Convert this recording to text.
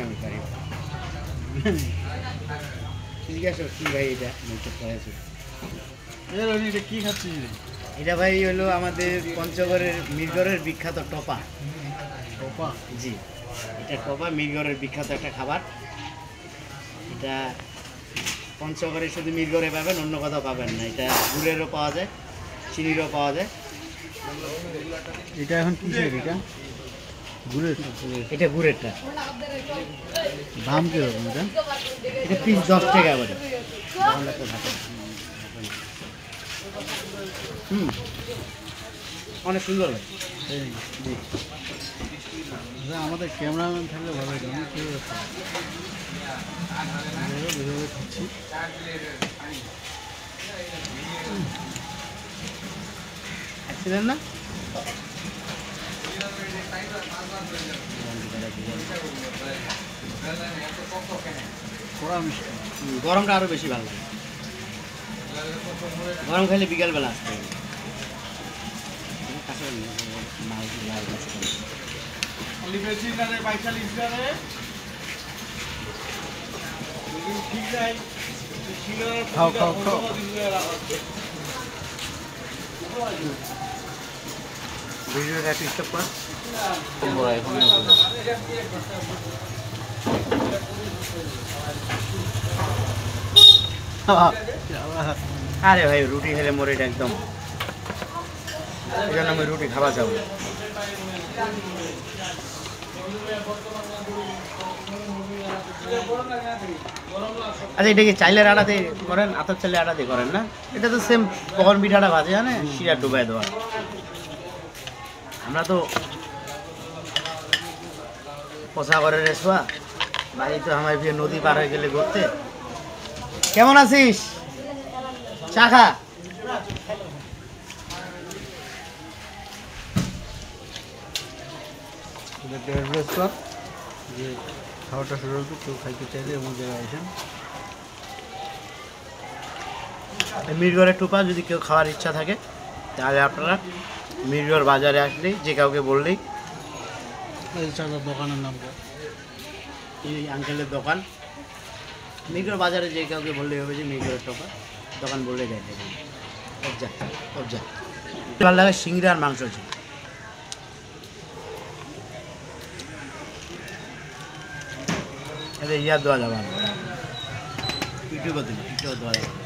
আমি পারি ঠিক আছে কি ভাই এটা এটা কি খাচ্ছিস? এটা ভাই হলো আমাদের পঞ্চগড়ের মিরগড়ের বিখ্যাত টপা। টপা? জি, এটা টপা মিরগড়ের বিখ্যাত একটা খাবার। এটা পঞ্চগড়ে শুধু মিরগড়ে পাবেন, অন্য কোথাও পাবেন না। এটা গুড়েরও পাওয়া যায়, চিনিরও পাওয়া যায়। এটা এখন কিসের? এটা গুড়ের? এটা গুড়েরটা। দাম কীরকম এটা? এটা পিস 10 টাকা করে। অনেক সুন্দর হয়। জি, আমাদের ক্যামেরাম্যান থাকলে ভালো হতো। আমি কী খাচ্ছি খাচ্ছিলেন না? গরমটা আরো বেশি ভালো লাগে। গরম খাইলে বিকালবেলা আসতে হবে। খাও খাও খাও। ভিডিওটা একটু স্টপ কর। আরে ভাই রুটি খেলে মোর এটা একদম, এই জন্য আমি রুটি খাওয়া যাবো। আচ্ছা, এটা কি চাইলের আটা দিয়ে করেন? আতর চাইলের আটা দিয়ে করেন না? এটা তো সেম পকন পিঠাটা ভাজে জানে, শিরা ডুবাই দেওয়া। আমরা তো পোষা করে রেসোয়া বাড়ি তো আমার বিয়ে নদী পার হয়ে গেলে ঘুরতে। কেমন আছিস? চা খা। যে খাওয়াটা শুরু হতো, কেউ খাইতে চাইলে এমন জায়গায় আসেন। মিরগড়ের টুপা যদি কেউ খাওয়ার ইচ্ছা থাকে তাহলে আপনারা মিরগড় বাজারে আসলেই, যে কাউকে বললেই, চাচার দোকানের নাম এই আঙ্কেলের দোকান মিরগড় বাজারে যে কাউকে বললেই হবে যে মিরগড়ের টপা দোকান বললেই দেয় দেবেন। ভালো লাগে সিংড়া আর মাংস ছিল। এটা ইয়ার দেওয়া যাবে না, পিঠেও দিল, পিঠেও দেওয়া যাবে।